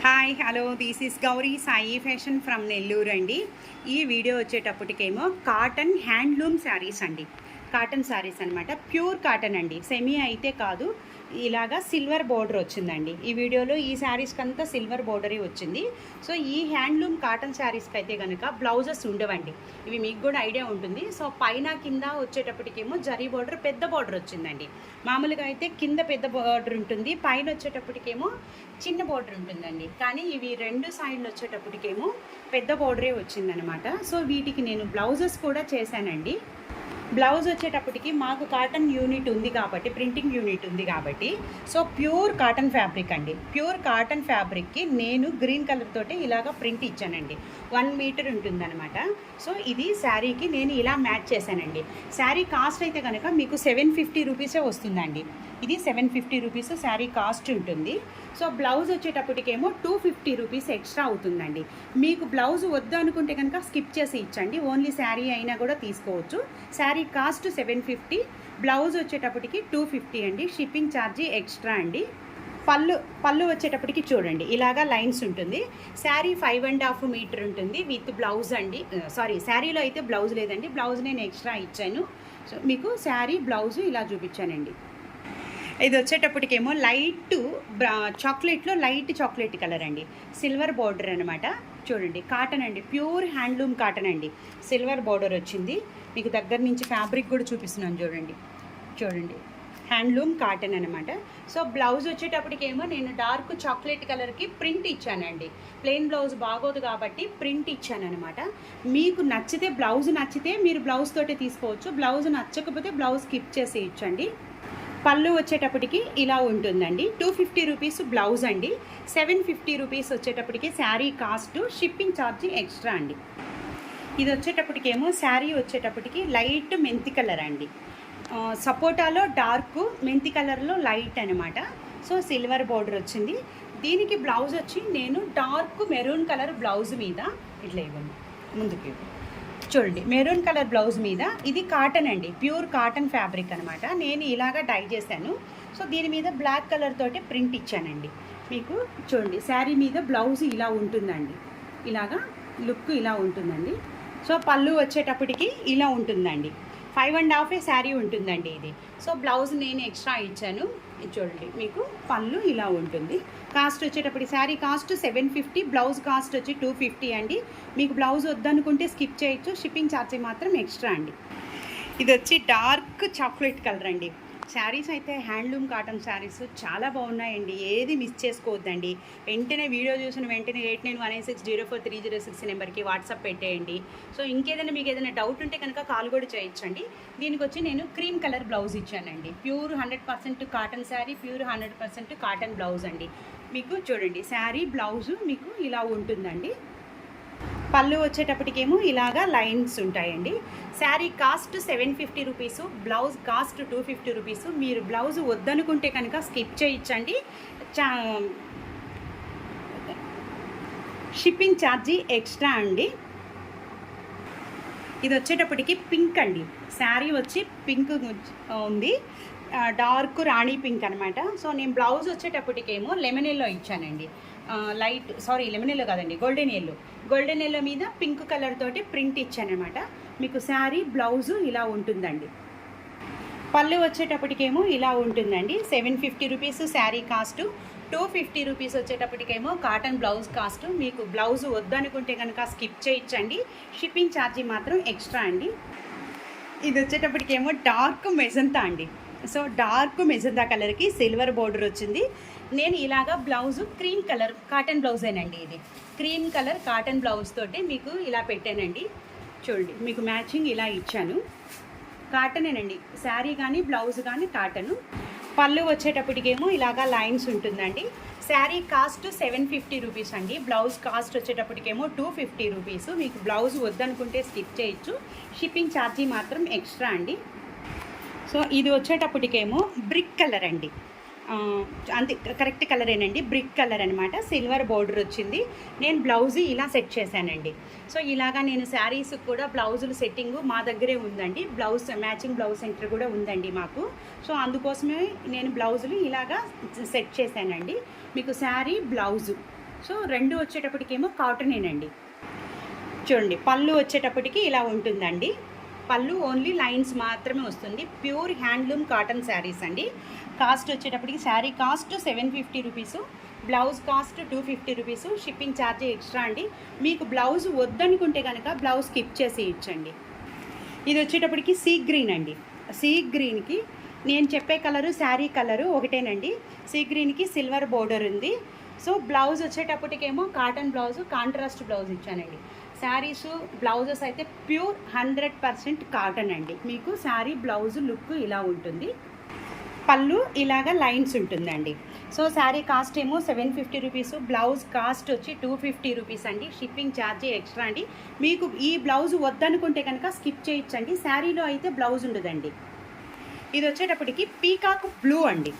Hi hello this is Gauri Sai fashion from Nellore అండి. ఈ video వచ్చేటప్పటికేమో cotton handloom saris అండి. కాటన్ శారీస్ అనమాట, ప్యూర్ కాటన్ అండి, సెమీ అయితే కాదు. ఇలాగా సిల్వర్ బోర్డర్ వచ్చిందండి ఈ వీడియోలో. ఈ శారీస్కి అంతా సిల్వర్ బోర్డరే వచ్చింది. సో ఈ హ్యాండ్లూమ్ కాటన్ శారీస్కి అయితే కనుక బ్లౌజెస్ ఉండవండి. ఇవి మీకు కూడా ఐడియా ఉంటుంది. సో పైన కింద వచ్చేటప్పటికేమో జరీ బోర్డర్, పెద్ద బోర్డర్ వచ్చిందండి. మామూలుగా అయితే కింద పెద్ద బోర్డర్ ఉంటుంది, పైన వచ్చేటప్పటికేమో చిన్న బోర్డర్ ఉంటుందండి. కానీ ఇవి రెండు సైడ్లు వచ్చేటప్పటికేమో పెద్ద బోర్డరే వచ్చిందనమాట. సో వీటికి నేను బ్లౌజెస్ కూడా చేశానండి. బ్లౌజ్ వచ్చేటప్పటికి మాకు కాటన్ యూనిట్ ఉంది కాబట్టి, ప్రింటింగ్ యూనిట్ ఉంది కాబట్టి, సో ప్యూర్ కాటన్ ఫ్యాబ్రిక్ అండి. ప్యూర్ కాటన్ ఫ్యాబ్రిక్కి నేను గ్రీన్ కలర్ తోటి ఇలాగ ప్రింట్ ఇచ్చానండి. 1 మీటర్ ఉంటుందన్నమాట. సో ఇది శారీకి నేను ఇలా మ్యాచ్ చేశానండి. శారీ కాస్ట్ అయితే కనుక మీకు 750 రూపీసే వస్తుందండి. ఇది 750 రూపీస్ శారీ కాస్ట్ ఉంటుంది. సో బ్లౌజ్ వచ్చేటప్పటికేమో 250 రూపీస్ ఎక్స్ట్రా అవుతుందండి. మీకు బ్లౌజ్ వద్దు అనుకుంటే కనుక స్కిప్ చేసి ఇచ్చండి, ఓన్లీ శారీ అయినా కూడా తీసుకోవచ్చు. శారీ కాస్ట్ 750, బ్లౌజ్ వచ్చేటప్పటికి 250 అండి. షిప్పింగ్ ఛార్జీ ఎక్స్ట్రా అండి. పళ్ళు వచ్చేటప్పటికి చూడండి ఇలాగా లైన్స్ ఉంటుంది. శారీ 5.5 మీటర్ ఉంటుంది విత్ బ్లౌజ్ అండి. శారీలో అయితే బ్లౌజ్ లేదండి, బ్లౌజ్ నేను ఎక్స్ట్రా ఇచ్చాను. సో మీకు శారీ బ్లౌజు ఇలా చూపించానండి. ఇది వచ్చేటప్పటికేమో చాక్లెట్లో లైట్ చాక్లెట్ కలర్ అండి, సిల్వర్ బార్డర్ అనమాట. చూడండి కాటన్ అండి, ప్యూర్ హ్యాండ్లూమ్ కాటన్ అండి. సిల్వర్ బార్డర్ వచ్చింది. మీకు దగ్గర నుంచి ఫ్యాబ్రిక్ కూడా చూపిస్తున్నాను చూడండి హ్యాండ్లూమ్ కాటన్ అనమాట. సో బ్లౌజ్ వచ్చేటప్పటికేమో నేను డార్క్ చాక్లెట్ కలర్కి ప్రింట్ ఇచ్చానండి. ప్లెయిన్ బ్లౌజ్ బాగోదు కాబట్టి ప్రింట్ ఇచ్చానమాట. మీకు నచ్చితే బ్లౌజ్ నచ్చితే మీరు బ్లౌజ్ తోటే తీసుకోవచ్చు, బ్లౌజ్ నచ్చకపోతే బ్లౌజ్ స్కిప్ చేసి ఇచ్చండి. పళ్ళు వచ్చేటప్పటికి ఇలా ఉంటుందండి. 250 రూపీస్ బ్లౌజ్ అండి. 750 రూపీస్ వచ్చేటప్పటికి sari cost, shipping charge extra అండి. ఇది వచ్చేటప్పటికేమో శారీ వచ్చేటప్పటికి లైట్ మెంతి కలర్ అండి. సపోటాలో డార్క్, మెంతి కలర్లో లైట్ అనమాట. సో సిల్వర్ బోర్డర్ వచ్చింది. దీనికి బ్లౌజ్ వచ్చి నేను డార్క్ మెరూన్ కలర్ బ్లౌజ్ మీద ఇట్లా ఇవ్వండి ముందుకి చూడండి, మెరూన్ కలర్ బ్లౌజ్ మీద. ఇది కాటన్ అండి, ప్యూర్ కాటన్ ఫ్యాబ్రిక్ అనమాట. నేను ఇలాగా డై చేశాను. సో దీని మీద బ్లాక్ కలర్ తోటి ప్రింట్ ఇచ్చానండి. మీకు చూడండి శారీ మీద బ్లౌజ్ ఇలా ఉంటుందండి, ఇలాగా లుక్ ఇలా ఉంటుందండి. సో పళ్ళు వచ్చేటప్పటికి ఇలా ఉంటుందండి. 5.5 శారీ ఉంటుందండి ఇది. సో బ్లౌజ్ నేను ఎక్స్ట్రా ఇచ్చాను. చూడండి మీకు పళ్ళు ఇలా ఉంటుంది. కాస్ట్ వచ్చేటప్పటికి శారీ కాస్ట్ 750, బ్లౌజ్ కాస్ట్ వచ్చి 250 అండి. మీకు బ్లౌజ్ వద్దనుకుంటే స్కిప్ చేయొచ్చు, షిప్పింగ్ ఛార్జీ మాత్రం ఎక్స్ట్రా అండి. ఇది వచ్చి డార్క్ చాక్లెట్ కలర్ అండి. శారీస్ అయితే హ్యాండ్లూమ్ కాటన్ శారీస్ చాలా బాగున్నాయండి, ఏది మిస్ చేసుకోవద్దండి. వెంటనే వీడియో చూసిన వెంటనే 8918604306 నెంబర్కి వాట్సాప్ పెట్టేయండి. సో ఇంకేదైనా మీకు ఏదైనా డౌట్ ఉంటే కనుక కాల్ కూడా చేయొచ్చండి. దీనికి వచ్చి నేను క్రీమ్ కలర్ బ్లౌజ్ ఇచ్చానండి. Pure 100% cotton sari, pure 100% cotton blouse అండి. మీకు చూడండి శారీ బ్లౌజు మీకు ఇలా ఉంటుందండి. పళ్ళు వచ్చేటప్పటికేమో ఇలాగా లైన్స్ ఉంటాయండి. Sari cost 750 rupees, blouse cost 250 rupees. మీరు బ్లౌజ్ వద్దనుకుంటే కనుక స్కిప్ చేయించండి, షిప్పింగ్ ఛార్జీ ఎక్స్ట్రా అండి. ఇది వచ్చేటప్పటికి పింక్ అండి. శారీ వచ్చి పింక్ ఉంది, డార్క్ రాణి పింక్ అనమాట. సో నేను బ్లౌజ్ వచ్చేటప్పటికేమో లెమన్ ఎల్లో ఇచ్చానండి. లెమన్ ఎల్లో కాదండి, గోల్డెన్ ఎల్లో మీద పింక్ కలర్ తోటి ప్రింట్ ఇచ్చానమాట. మీకు శారీ బ్లౌజు ఇలా ఉంటుందండి. పళ్ళు వచ్చేటప్పటికేమో ఇలా ఉంటుందండి. 750 రూపీస్ శారీ కాస్టు, 250 రూపీస్ వచ్చేటప్పటికేమో కాటన్ బ్లౌజ్ కాస్ట్. మీకు బ్లౌజ్ వద్దనుకుంటే కనుక స్కిప్ చేయించండి, షిప్పింగ్ ఛార్జీ మాత్రం ఎక్స్ట్రా అండి. ఇది వచ్చేటప్పటికేమో డార్క్ మెజంతా అండి. సో డార్క్ మెజంతా కలర్కి సిల్వర్ బోర్డర్ వచ్చింది. నేను ఇలాగా బ్లౌజు క్రీమ్ కలర్ కాటన్ బ్లౌజేనండి. ఇది క్రీమ్ కలర్ కాటన్ బ్లౌజ్ తోటి మీకు ఇలా పెట్టానండి. చూడండి మీకు మ్యాచింగ్ ఇలా ఇచ్చాను. కాటనేనండి శారీ కానీ బ్లౌజ్ కానీ కాటను. పళ్ళు వచ్చేటప్పటికేమో ఇలాగా లైన్స్ ఉంటుందండి. శారీ కాస్ట్ 750 రూపీస్ అండి. బ్లౌజ్ కాస్ట్ వచ్చేటప్పటికేమో 250 రూపీస్. మీకు బ్లౌజ్ వద్దనుకుంటే స్కిప్ చేయొచ్చు, షిప్పింగ్ ఛార్జీ మాత్రం ఎక్స్ట్రా అండి. సో ఇది వచ్చేటప్పటికేమో బ్రిక్ కలర్ అండి. అంతే కరెక్ట్ కలరేనండి, బ్రిక్ కలర్ అనమాట. సిల్వర్ బోర్డర్ వచ్చింది. నేను బ్లౌజ్ ఇలా సెట్ చేశానండి. సో ఇలాగా నేను శారీస్కి కూడా బ్లౌజులు సెట్టింగు మా దగ్గరే ఉందండి. మ్యాచింగ్ బ్లౌజ్ సెంటర్ కూడా ఉందండి మాకు. సో అందుకోసమే నేను బ్లౌజులు ఇలాగా సెట్ చేశానండి. మీకు శారీ బ్లౌజు సో రెండు వచ్చేటప్పటికేమో కాటనేనండి. చూడండి పళ్ళు వచ్చేటప్పటికి ఇలా ఉంటుందండి. పళ్ళు ఓన్లీ లైన్స్ మాత్రమే వస్తుంది. ప్యూర్ హ్యాండ్లూమ్ కాటన్ శారీస్ అండి. కాస్ట్ వచ్చేటప్పటికి sari cost 750 rupees, blouse cost 250 rupees, shipping charge extra అండి. మీకు బ్లౌజ్ వద్దనుకుంటే కనుక బ్లౌజ్ స్కిప్ చేసి ఇచ్చండి. ఇది వచ్చేటప్పటికి సీ గ్రీన్ అండి. సీ గ్రీన్కి నేను చెప్పే కలరు శారీ కలరు ఒకటేనండి. సీ గ్రీన్కి సిల్వర్ బోర్డర్ ఉంది. సో బ్లౌజ్ వచ్చేటప్పటికేమో కాటన్ బ్లౌజ్, కాంట్రాస్ట్ బ్లౌజ్ ఇచ్చానండి. శారీస్ బ్లౌజెస్ అయితే ప్యూర్ 100% కాటన్ అండి. మీకు శారీ బ్లౌజ్ లుక్ ఇలా ఉంటుంది. పళ్ళు ఇలాగా లైన్స్ ఉంటుందండి. సో శారీ కాస్ట్ ఏమో 750 రూపీసు, బ్లౌజ్ కాస్ట్ వచ్చి 250 రూపీస్ అండి. షిప్పింగ్ ఛార్జ్ ఎక్స్ట్రా అండి. మీకు ఈ బ్లౌజ్ వద్దనుకుంటే కనుక స్కిప్ చేయొచ్చండి. శారీలో అయితే బ్లౌజ్ ఉండదండి. ఇది వచ్చేటప్పటికి పీకాక్ బ్లూ అండి.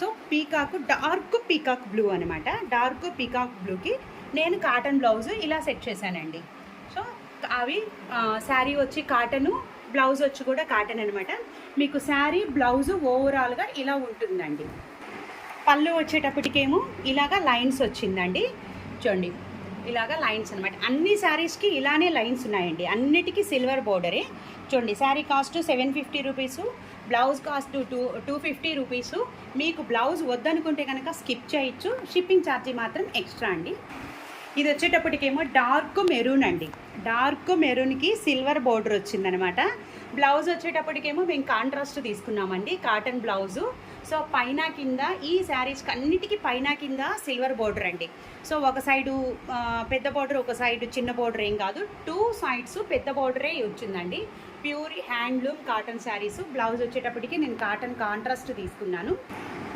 So peacock dark peacock blue అనమాట. డార్క్ పీకాక్ బ్లూకి నేను కాటన్ బ్లౌజ్ ఇలా సెట్ చేశానండి. సో అవి శారీ వచ్చి కాటను, బ్లౌజ్ వచ్చి కూడా కాటన్ అనమాట. మీకు శారీ బ్లౌజ్ ఓవరాల్గా ఇలా ఉంటుందండి. పళ్ళు వచ్చేటప్పటికేమో ఇలాగా లైన్స్ వచ్చిందండి. చూడండి ఇలాగా లైన్స్ అనమాట. అన్ని శారీస్కి ఇలానే లైన్స్ ఉన్నాయండి. అన్నిటికీ సిల్వర్ బోర్డరే. చూడండి sari cost 750 rupees, blouse cost 250 rupees. మీకు బ్లౌజ్ వద్దనుకుంటే కనుక స్కిప్ చేయొచ్చు. షిప్పింగ్ ఛార్జీ మాత్రం ఎక్స్ట్రా అండి. ఇది వచ్చేటప్పటికేమో డార్క్ మెరూన్ అండి. డార్క్ మెరూన్కి సిల్వర్ బోర్డర్ వచ్చిందనమాట. బ్లౌజ్ వచ్చేటప్పటికేమో మేము కాంట్రాస్ట్ తీసుకున్నామండి, కాటన్ బ్లౌజు. సో పైన కింద ఈ శారీస్కి అన్నిటికీ పైన కింద సిల్వర్ బోర్డర్ అండి. సో ఒక సైడు పెద్ద బోర్డర్, ఒక సైడు చిన్న బోర్డర్ ఏం కాదు, 2 సైడ్స్ పెద్ద బోర్డరే వచ్చిందండి. Pure handloom cotton saris. Blouse వచ్చేటప్పటికి నేను కాటన్ కాంట్రాస్ట్ తీసుకున్నాను.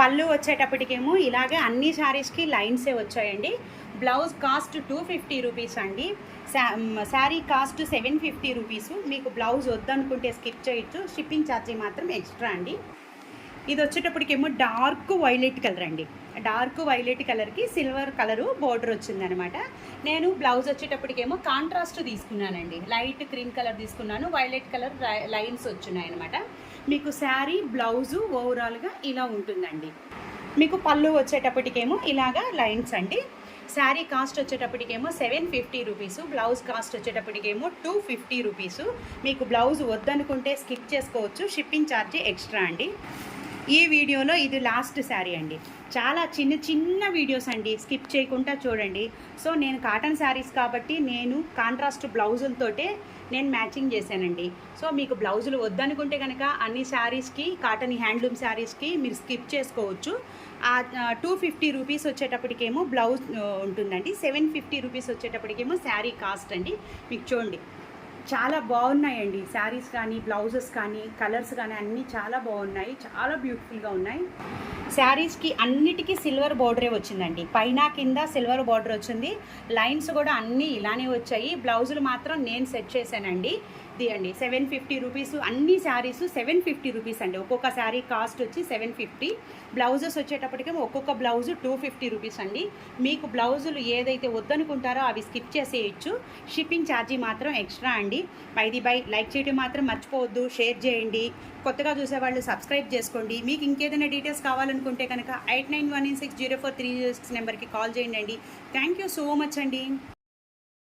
పళ్ళు వచ్చేటప్పటికేమో ఇలాగే అన్ని శారీస్కి లైన్సే వచ్చాయండి. బ్లౌజ్ కాస్ట్ 250 రూపీస్ అండి. Sari cost 750 rupees. మీకు బ్లౌజ్ వద్దనుకుంటే స్కిప్ చేయొచ్చు. షిప్పింగ్ ఛార్జీ మాత్రం ఎక్స్ట్రా అండి. ఇది వచ్చేటప్పటికేమో డార్క్ వైలెట్ కలర్ అండి. డార్క్ వైలెట్ కలర్కి సిల్వర్ కలరు బోర్డర్ వచ్చిందనమాట. నేను బ్లౌజ్ వచ్చేటప్పటికేమో కాంట్రాస్ట్ తీసుకున్నానండి. లైట్ క్రీమ్ కలర్ తీసుకున్నాను, వైలెట్ కలర్ లైన్స్ వచ్చినాయి అనమాట. మీకు శారీ బ్లౌజు ఓవరాల్గా ఇలా ఉంటుందండి. మీకు పళ్ళు వచ్చేటప్పటికేమో ఇలాగా లైన్స్ అండి. శారీ కాస్ట్ వచ్చేటప్పటికేమో 750 రూపీసు, బ్లౌజ్ కాస్ట్ వచ్చేటప్పటికేమో 250 రూపీసు. మీకు బ్లౌజ్ వద్దనుకుంటే స్కిప్ చేసుకోవచ్చు. షిప్పింగ్ ఛార్జీ ఎక్స్ట్రా అండి. ఈ వీడియోలో ఇది లాస్ట్ శారీ అండి. చాలా చిన్న చిన్న వీడియోస్ అండి, స్కిప్ చేయకుండా చూడండి. సో నేను కాటన్ శారీస్ కాబట్టి నేను కాంట్రాస్ట్ బ్లౌజులతోటే నేను మ్యాచింగ్ చేశానండి. సో మీకు బ్లౌజులు వద్దనుకుంటే కనుక అన్ని శారీస్కి, కాటన్ హ్యాండ్లూమ్ శారీస్కి మీరు స్కిప్ చేసుకోవచ్చు. 250 రూపీస్ వచ్చేటప్పటికేమో బ్లౌజ్ ఉంటుందండి. 750 రూపీస్ వచ్చేటప్పటికేమో శారీ కాస్ట్ అండి. మీకు చూడండి చాలా బాగున్నాయండి శారీస్ కానీ, బ్లౌజెస్ కానీ, కలర్స్ కానీ అన్నీ చాలా బాగున్నాయి. చాలా బ్యూటిఫుల్గా ఉన్నాయి. శారీస్కి అన్నిటికీ సిల్వర్ బోర్డరే వచ్చిందండి. పైన కింద సిల్వర్ బోర్డర్ వచ్చింది. లైన్స్ కూడా అన్నీ ఇలానే వచ్చాయి. బ్లౌజులు మాత్రం నేను సెట్ చేశానండి. అండి 750 రూపీస్. అన్ని శారీస్ 750 రూపీస్ అండి. ఒక్కొక్క శారీ కాస్ట్ వచ్చి 750. బ్లౌజెస్ వచ్చేటప్పటికి ఒక్కొక్క బ్లౌజు 250 రూపీస్ అండి. మీకు బ్లౌజులు ఏదైతే వద్దనుకుంటారో అవి స్కిప్ చేసేయచ్చు. షిప్పింగ్ ఛార్జీ మాత్రం ఎక్స్ట్రా అండి. బై లైక్ చేయడం మాత్రం మర్చిపోవద్దు. షేర్ చేయండి. కొత్తగా చూసేవాళ్ళు సబ్స్క్రైబ్ చేసుకోండి. మీకు ఇంకేదైనా డీటెయిల్స్ కావాలనుకుంటే కనుక 8919604306 నెంబర్కి కాల్ చేయండి. థ్యాంక్ యూ సో మచ్ అండి.